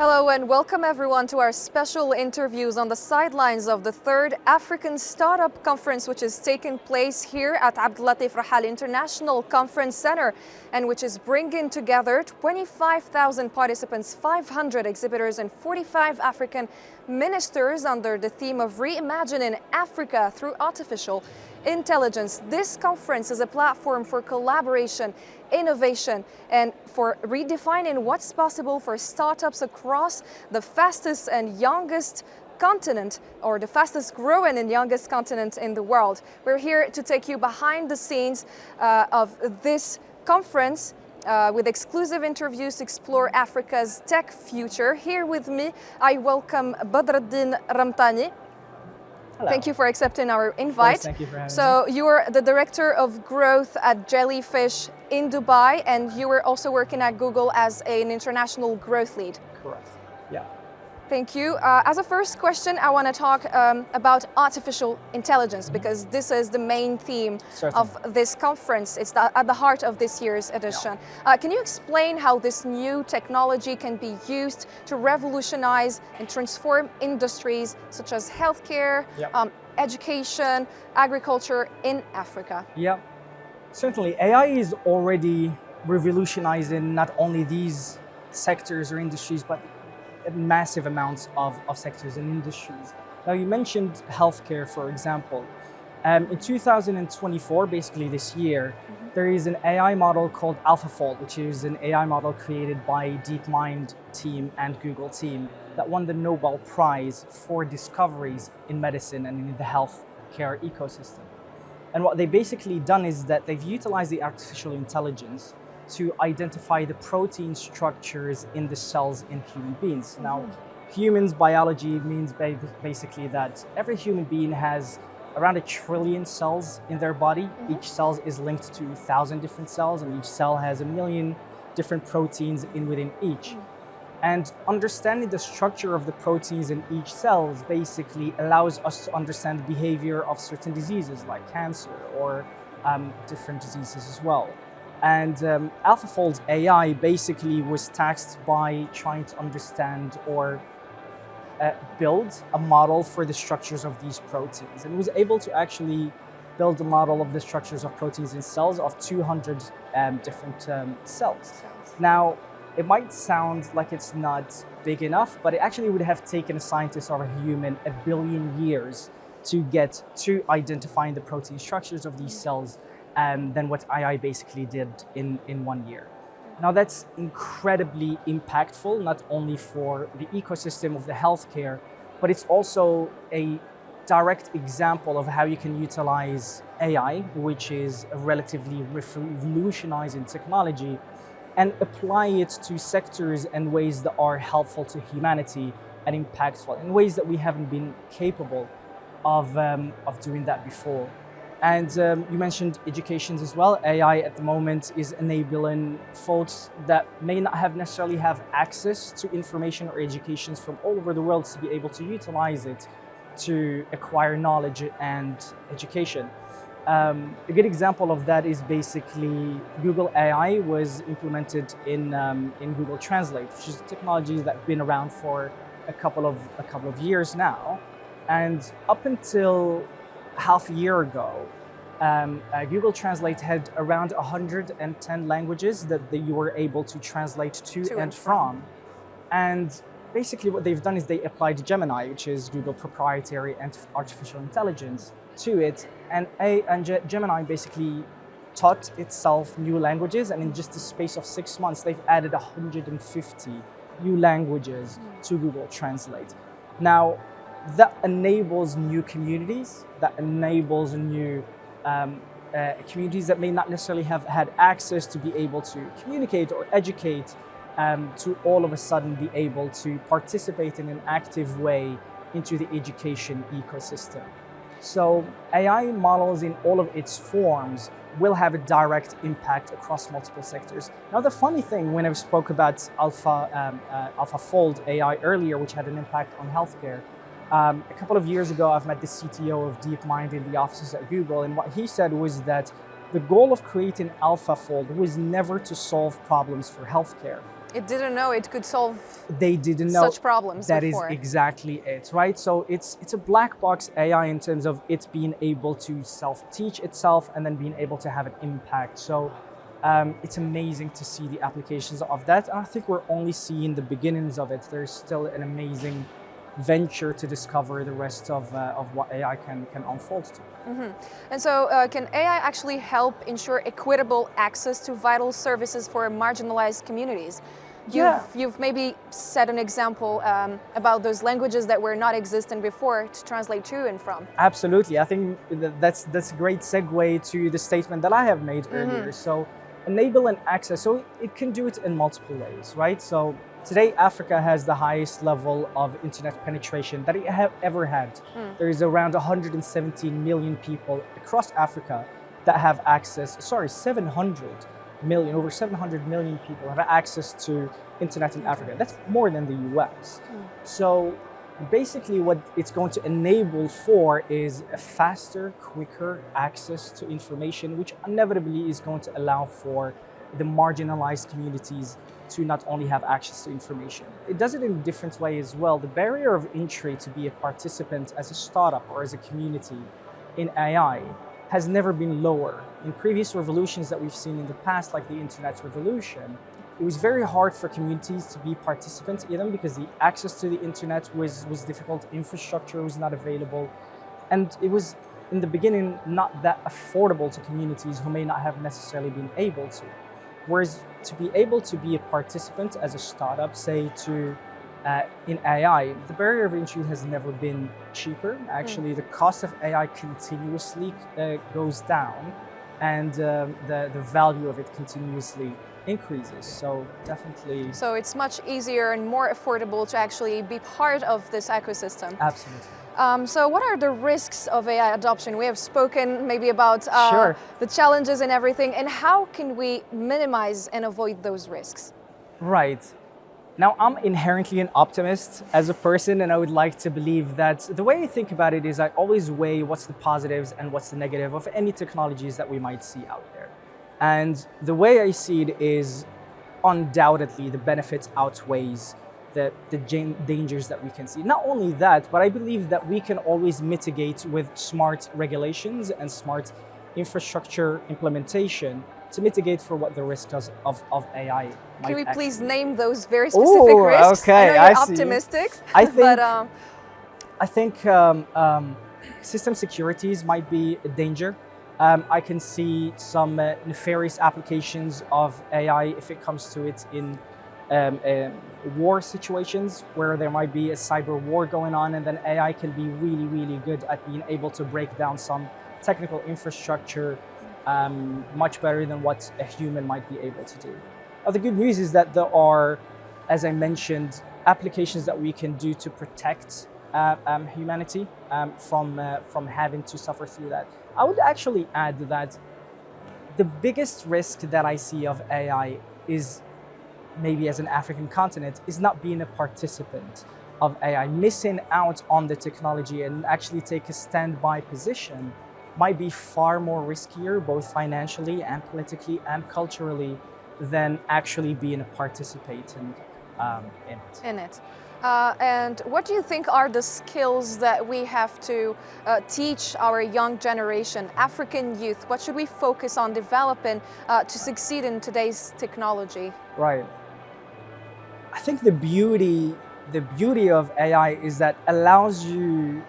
Hello and welcome everyone to our special interviews on the sidelines of the third African Startup Conference, which is taking place here at Abdellatif Rahal International Conference Center and which is bringing together 25,000 participants, 500 exhibitors and 45 African ministers under the theme of reimagining Africa through artificial intelligence. This conference is a platform for collaboration, innovation, and for redefining what's possible for startups across the fastest and youngest continent, or the fastest growing and youngest continent in the world. We're here to take you behind the scenes of this conference with exclusive interviews to explore Africa's tech future. Here with me, I welcome Badreddine Ramtani. Hello. Thank you for accepting our invite. Thank you for having me. So you are the Director of Growth at Jellyfish in Dubai, and you were also working at Google as an international growth lead. Correct. Yeah. Thank you. As a first question, I want to talk about artificial intelligence, because this is the main theme of this conference. It's at the heart of this year's edition. Yeah. Can you explain how this new technology can be used to revolutionize and transform industries such as healthcare, education, agriculture in Africa? Yeah, certainly. AI is already revolutionizing not only these sectors or industries, but massive amounts of sectors and industries. Now, you mentioned healthcare, for example. In 2024, basically this year, there is an AI model called AlphaFold, which is an AI model created by DeepMind team and Google team that won the Nobel Prize for discoveries in medicine and in the healthcare ecosystem. And what they've basically done is that they've utilized the artificial intelligence to identify the protein structures in the cells in human beings. Now, humans biology means basically that every human being has around 1 trillion cells in their body. Each cell is linked to 1,000 different cells, and each cell has 1 million different proteins within each. And understanding the structure of the proteins in each cell basically allows us to understand the behavior of certain diseases like cancer or different diseases as well. And AlphaFold's AI basically was tasked by trying to understand or build a model for the structures of these proteins, and was able to actually build a model of the structures of proteins in cells of 200 different cells. Now, it might sound like it's not big enough, but it actually would have taken a scientist or a human 1 billion years to get to identifying the protein structures of these cells than what AI basically did in 1 year. Now, that's incredibly impactful, not only for the ecosystem of the healthcare, but it's also a direct example of how you can utilize AI, which is a relatively revolutionizing technology, and apply it to sectors and ways that are helpful to humanity and impactful in ways that we haven't been capable of doing that before. And you mentioned education as well. AI at the moment is enabling folks that may not have necessarily have access to information or education from all over the world to be able to utilize it to acquire knowledge and education. A good example of that is basically Google AI was implemented in Google Translate, which is a technology that's been around for a couple of years now. And up until half a year ago, Google Translate had around 110 languages that you were able to translate to and from. And basically what they've done is they applied Gemini, which is Google proprietary and artificial intelligence, to it. And Gemini basically taught itself new languages, and in just the space of 6 months, they've added 150 new languages to Google Translate. Now, that enables new communities, that enables new communities that may not necessarily have had access to be able to communicate or educate, to all of a sudden be able to participate in an active way into the education ecosystem. So AI models in all of its forms will have a direct impact across multiple sectors. Now, the funny thing, when I spoke about AlphaFold AI earlier, which had an impact on healthcare, a couple of years ago, I've met the CTO of DeepMind in the offices at Google, and what he said was that the goal of creating AlphaFold was never to solve problems for healthcare. It didn't know it could solve They didn't know such problems that before. is exactly it, right? So it's a black box AI in terms of it being able to self-teach itself and then being able to have an impact. So it's amazing to see the applications of that. And I think we're only seeing the beginnings of it. There's still an amazing venture to discover the rest of what AI can unfold to. And so can AI actually help ensure equitable access to vital services for marginalized communities? You've maybe set an example about those languages that were not existent before to translate to and from. Absolutely. I think that's a great segue to the statement that I have made earlier. So enable and access. So it can do it in multiple ways, right? So today, Africa has the highest level of internet penetration that it have ever had. There is around 117 million people across Africa that have access, sorry, 700 million, over 700 million people have access to internet in Africa. That's more than the US. So basically what it's going to enable for is a faster, quicker access to information, which inevitably is going to allow for the marginalized communities to not only have access to information. It does it in a different way as well. The barrier of entry to be a participant as a startup or as a community in AI has never been lower. In previous revolutions that we've seen in the past, like the internet revolution, it was very hard for communities to be participants in them because the access to the internet was difficult, infrastructure was not available, and it was in the beginning not that affordable to communities who may not have necessarily been able to. Whereas to be able to be a participant as a startup, say in AI, the barrier of entry has never been cheaper. Actually, the cost of AI continuously goes down, and the value of it continuously increases. So definitely. So it's much easier and more affordable to actually be part of this ecosystem. Absolutely. So what are the risks of AI adoption? We have spoken maybe about Sure. the challenges and everything, and how can we minimize and avoid those risks? Right. Now, I'm inherently an optimist as a person, and I would like to believe that the way I think about it is I always weigh what's the positives and what's the negative of any technologies that we might see out there. And the way I see it is undoubtedly the benefits outweighs the dangers that we can see. Not only that, but I believe that we can always mitigate with smart regulations and smart infrastructure implementation to mitigate for what the risks of AI might Can we please actually name those very specific risks? Okay, I know you're optimistic. I think, but, I think system securities might be a danger. I can see some nefarious applications of AI if it comes to it in war situations where there might be a cyber war going on, and then AI can be really, really good at being able to break down some technical infrastructure much better than what a human might be able to do. The good news is that there are, as I mentioned, applications that we can do to protect humanity from having to suffer through that. I would actually add that the biggest risk that I see of AI is, maybe as an African continent, is not being a participant of AI. Missing out on the technology and actually take a standby position might be far more riskier, both financially and politically and culturally, than actually being a participant in it. And what do you think are the skills that we have to teach our young generation, African youth? What should we focus on developing to succeed in today's technology? Right. I think the beauty of AI is that allows you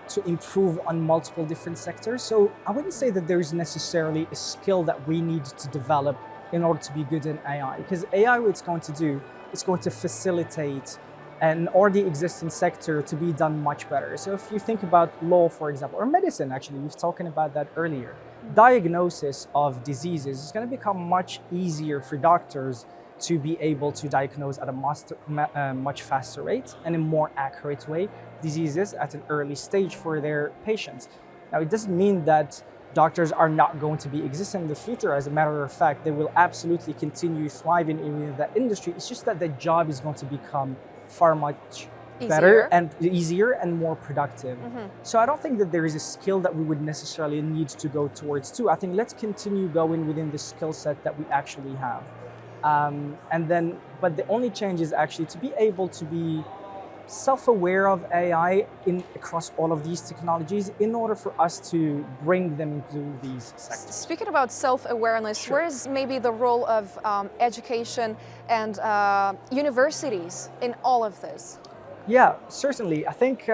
to improve on multiple different sectors. So I wouldn't say that there is necessarily a skill that we need to develop in order to be good in AI, because AI, what it's going to do, it's going to facilitate an already existing sector to be done much better. So if you think about law, for example, or medicine, actually, we've talked about that earlier. Diagnosis of diseases is going to become much easier for doctors to be able to diagnose at a much faster rate and a more accurate way diseases at an early stage for their patients. Now, it doesn't mean that doctors are not going to be existing in the future. As a matter of fact, they will absolutely continue thriving in that industry. It's just that the job is going to become far much better and easier and more productive. So I don't think that there is a skill that we would necessarily need to go towards too. I think let's continue going within the skill set that we actually have. But the only change is actually to be able to be self-aware of AI across all of these technologies in order for us to bring them into these sectors. Speaking about self-awareness, Sure. where is maybe the role of education and universities in all of this? Yeah, certainly. I think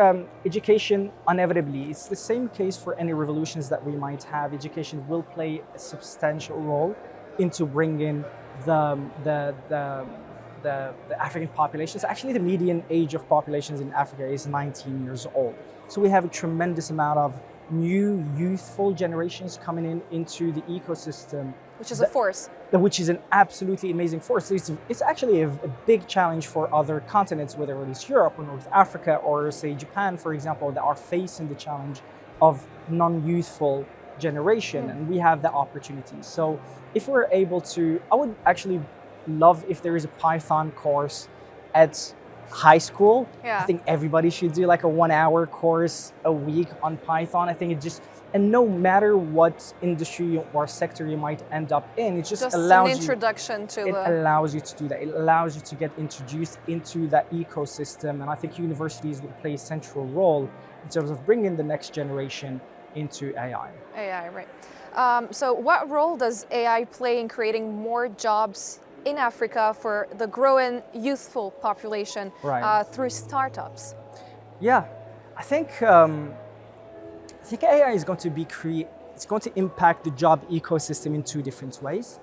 education, inevitably, it's the same case for any revolutions that we might have. Education will play a substantial role into bringing the African populations. Actually, the median age of populations in Africa is 19 years old. So we have a tremendous amount of new youthful generations coming into the ecosystem. Which is a force. Which is an absolutely amazing force. It's actually a big challenge for other continents, whether it is Europe or North Africa or say Japan, for example, that are facing the challenge of non-youthful generation, and we have that opportunity. So if we're able to, I would actually love if there is a Python course at high school. Yeah. I think everybody should do like a 1-hour course a week on Python. I think it just, and no matter what industry or sector you might end up in, it just allows an introduction to it allows you to do that. It allows you to get introduced into that ecosystem. And I think universities will play a central role in terms of bringing the next generation into AI. AI, right. So what role does AI play in creating more jobs in Africa for the growing youthful population through startups? Yeah, I think AI is going to be it's going to impact the job ecosystem in two different ways.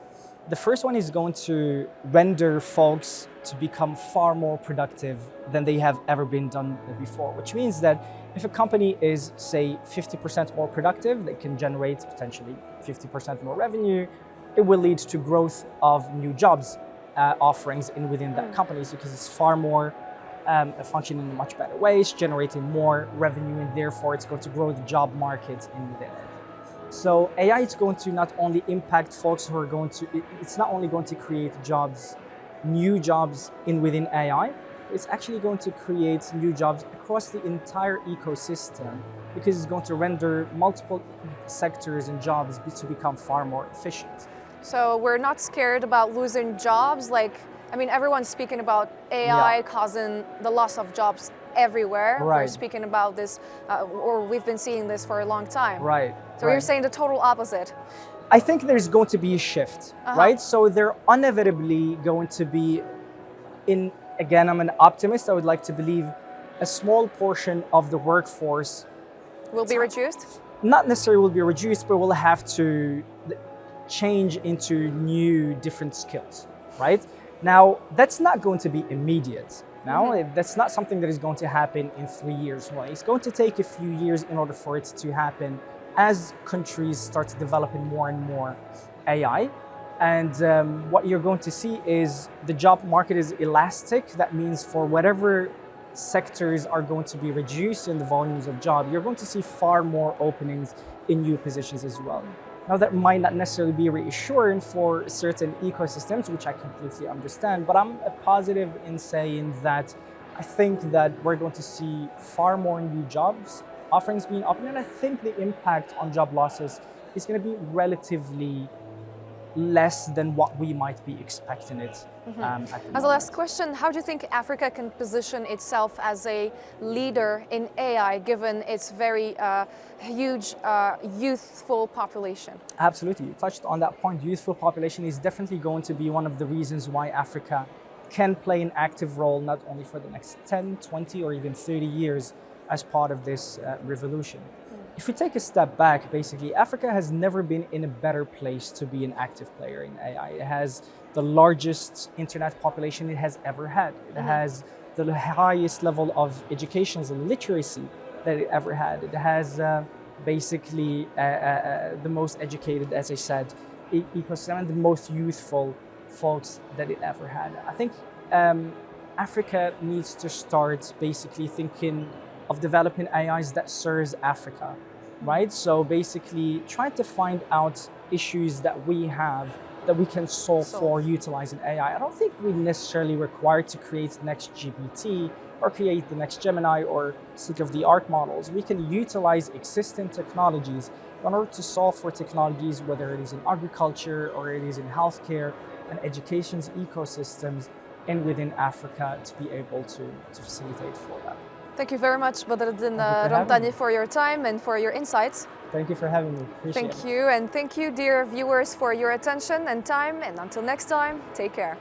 The first one is going to render folks to become far more productive than they have ever been done before, which means that if a company is, say, 50% more productive, they can generate potentially 50% more revenue. It will lead to growth of new jobs offerings within that companies, because it's far more functioning in a much better way. It's generating more revenue, and therefore it's going to grow the job market within it. So AI is going to not only impact folks who are going to, it's not only going to create jobs, new jobs within AI, it's actually going to create new jobs across the entire ecosystem, because it's going to render multiple sectors and jobs to become far more efficient. So we're not scared about losing jobs. I mean, everyone's speaking about AI causing the loss of jobs everywhere. Right. We're speaking about this, or we've been seeing this for a long time. Right. So you're saying the total opposite. I think there's going to be a shift, right? So they're inevitably going to be again, I'm an optimist. I would like to believe a small portion of the workforce will be reduced? Not necessarily will be reduced, but will have to change into new different skills, right? Now, that's not going to be immediate. Now, that's not something that is going to happen in 3 years. Well, it's going to take a few years in order for it to happen as countries start developing more and more AI. And what you're going to see is the job market is elastic. That means for whatever sectors are going to be reduced in the volumes of job, you're going to see far more openings in new positions as well. Now, that might not necessarily be reassuring for certain ecosystems, which I completely understand, but I'm positive in saying that I think that we're going to see far more new jobs offerings being opened, and I think the impact on job losses is going to be relatively less than what we might be expecting it at the moment. As a last question, how do you think Africa can position itself as a leader in AI, given its very huge youthful population? Absolutely. You touched on that point. Youthful population is definitely going to be one of the reasons why Africa can play an active role, not only for the next 10, 20, or even 30 years as part of this revolution. If we take a step back, basically, Africa has never been in a better place to be an active player in AI. It has the largest internet population it has ever had. It has the highest level of education and literacy that it ever had. It has basically the most educated, as I said, ecosystem, and the most youthful folks that it ever had. I think Africa needs to start basically thinking of developing AIs that serves Africa, right? So basically trying to find out issues that we have that we can solve for utilizing AI. I don't think we're necessarily required to create the next GPT or create the next Gemini or state-of-the-art models. We can utilize existing technologies in order to solve for technologies, whether it is in agriculture or it is in healthcare and education's ecosystems in within Africa to be able to facilitate for that. Thank you very much, Badreddine having Ramtani, me. for your time and for your insights. Thank you for having me. Appreciate it. Thank you, and thank you, dear viewers, for your attention and time. And until next time, take care.